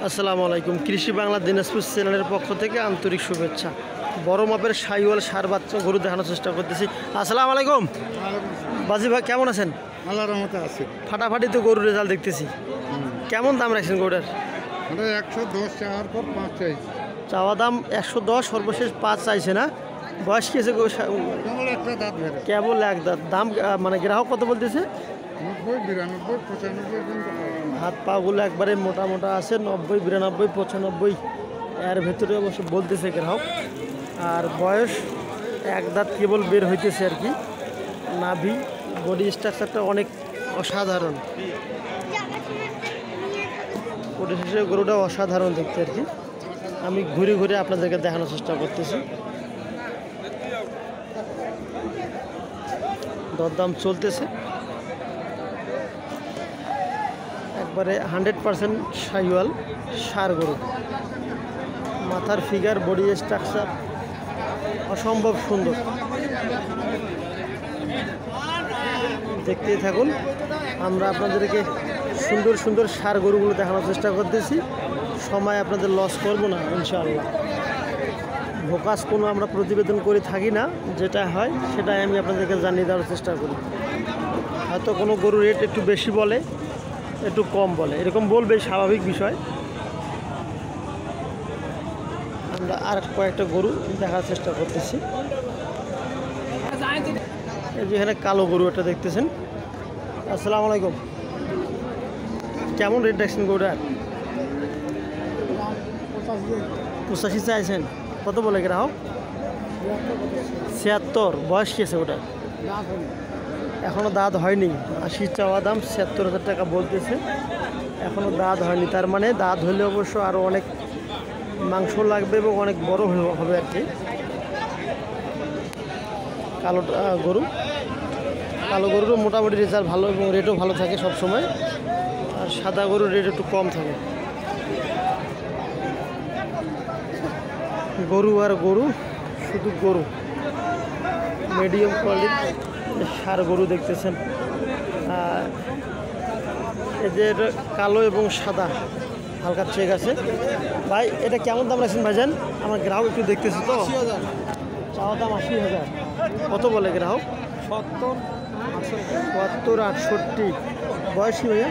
আসসালামু আলাইকুম। কৃষি বাংলা দিনাজপুর চ্যানেলের পক্ষ থেকে আন্তরিক শুভেচ্ছা। বড় মাপের শাহিওয়াল সার বাচ্চা গরু দেখানোর চেষ্টা করতেছি। আসসালামু আলাইকুম বাজি ভাই, কেমন আছেন? আল্লাহর রহমতে আছে। ফাটাফাটি তো গরুর রেজাল্ট দেখতেছি। কেমন দাম রাখছেন গরুটার? 110 চাওয়ার পর 5 চাইছি। চাওয়া দাম 110, সর্বশেষ 5 চাইছে না? বয়স কি আছে? কেবল একটা দাঁত বেড়ে, কেবল এক দাঁত। দাম মানে গ্রাহক কত বলতেছে? 90, 92, 95 পর্যন্ত। হাত পাগুলো একবারে মোটা মোটা আছে, 90, 92, 95 এর ভেতরে অবশ্য বলতেছে গ্রাহক। আর বয়স এক দাঁত কেবল বের হইতেছে আর কি। নাভি বডি স্ট্রাকচারটা অনেক অসাধারণ, পরিশেষে গরুটা অসাধারণ দেখতে আর কি। আমি ঘুরে ঘুরে আপনাদেরকে দেখানোর চেষ্টা করতেছি। দরদাম চলতেছে। একবারে 100% শাহিওয়াল সার গরু। মাথার ফিগার, বডি স্ট্রাকচার অসম্ভব সুন্দর। দেখতেই থাকুন, আমরা আপনাদেরকে সুন্দর সুন্দর সার গরুগুলো দেখানোর চেষ্টা করতেছি। সময় আপনাদের লস করবো না ইনশাআল্লাহ। ভোকাস কোনো আমরা প্রতিবেদন করে থাকি না, যেটা হয় সেটাই আমি আপনাদেরকে জানিয়ে দেওয়ার চেষ্টা করি। হয়তো কোনো গরুর রেট একটু বেশি বলে, একটু কম বলে, এরকম বলবে, স্বাভাবিক বিষয়। আমরা আর কয়েকটা গরু দেখার চেষ্টা করতেছি। এই যে এখানে কালো গরু একটা দেখতেছেন। আসসালামু আলাইকুম, কেমন রেট দেখছেন গরুটার? 85 চাইছেন। কত বলে গ্রাহক? 76। বয়স কি আছে ওটা? এখনও দাঁত হয়নি। 80 চাওয়া দাম, 76,000 টাকা বলতেছে। এখনও দাঁত হয়নি, তার মানে দাঁত হলে অবশ্য আরও অনেক মাংস লাগবে এবং অনেক বড় হবে আর কি। কালো গরু, কালো গরুরও মোটামুটি রেজাল্ট ভালো এবং রেটও ভালো থাকে সব সময়। আর সাদা গরুর রেট একটু কম থাকে। গরু আর গরু, শুধু গরু। মিডিয়াম কোয়ালিটির সার গরু দেখতেছেন। এই যে এটা কালো এবং সাদা হালকা চেক আছে। ভাই এটা কেমন দাম রাখছেন ভাইজান? আমার গ্রাহক একটু দেখতেছি তো। চাওয়া দাম 80,000। কত বলে গ্রাহক? 70, 68। বয়স কি ভাইয়া?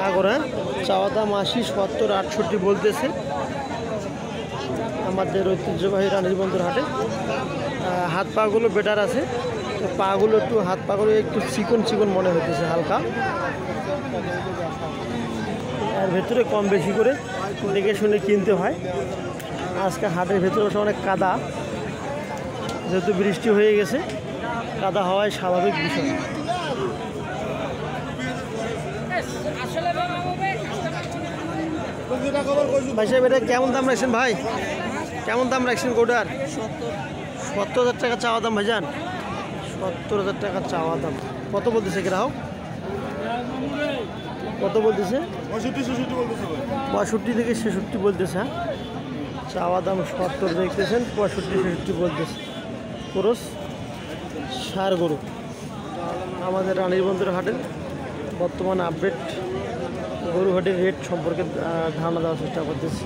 আগরা। চাওয়া দাম 80, 70, 68 বলতেছে। আমাদের ঐতিহ্যবাহী রানীর বন্ধুর হাটে। হাত পাগুলো বেটার আছে, তো পাগুলো একটু, হাত পাগুলো একটু চিকন চিকন মনে হইতেছে হালকা। এর ভেতরে কম বেশি করে দেখে শুনে কিনতে হয়। আজকে হাটের ভেতরে অনেক কাদা, যেহেতু বৃষ্টি হয়ে গেছে, কাদা হওয়াই স্বাভাবিক বিষয়। ভাই সাহেব এটা কেমন দাম রাখছেন ভাই? কেমন দাম রাখছেন গোটার? 70,000 টাকা চাওয়া দাম ভাইজান। 70,000 টাকা চাওয়া দাম। কত বলতেছে গ্রাহক? কত বলতেছে? 65 থেকে 66 বলতেছে। হ্যাঁ, চাওয়া দাম 70 দেখতেছেন, 65, 66 বলতেছে। ক্রস সার গরু। আমাদের রানীর বন্ধুর হাটের বর্তমান আপডেট গরু হাটের রেট সম্পর্কে ধারণা দেওয়ার চেষ্টা করতেছি।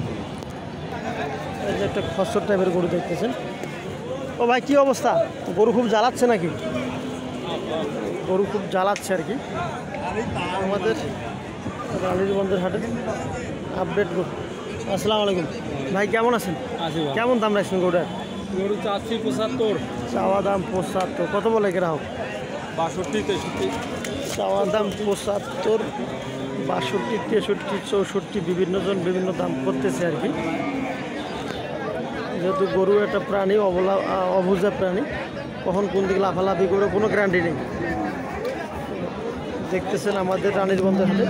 এই যে একটা খসর টাইপের গরু দেখতেছেন। ও ভাই, কি অবস্থা? গরু খুব জ্বালাচ্ছে নাকি? গরু খুব জ্বালাচ্ছে আর কি। আমাদের রানীর বন্ধুর হাটের আপডেট গরু। আসসালামু আলাইকুম ভাই, কেমন আছেন? কেমন দাম রাখছেন গরুটার? গরু চাচ্ছি 75। চাওয়া দাম 75। কত বলে গ্রাহক? 62, 63। চাওয়া দাম 75, 62, 63, 64 বিভিন্ন জন বিভিন্ন দাম করতেছে আর কি। যেহেতু গরু একটা প্রাণী, অবুঝা প্রাণী, কখন কোন দিকে লাফালাফি করে কোনো গ্যারান্টি নেই। দেখতেছেন আমাদের রানীর বন্ধুর হাটে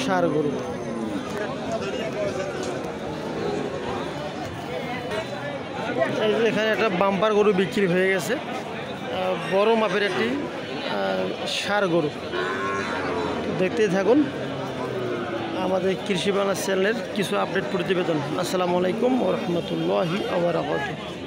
সার গরু। এই যে এখানে একটা বাম্পার গরু বিক্রি হয়ে গেছে, বড় মাপের একটি সার গরু। দেখতেই থাকুন আমাদের কৃষি বাংলা চ্যানেলের কিছু আপডেট প্রতিবেদন। আসসালামু আলাইকুম ওয়া রাহমাতুল্লাহি ওয়া বারাকাতুহু।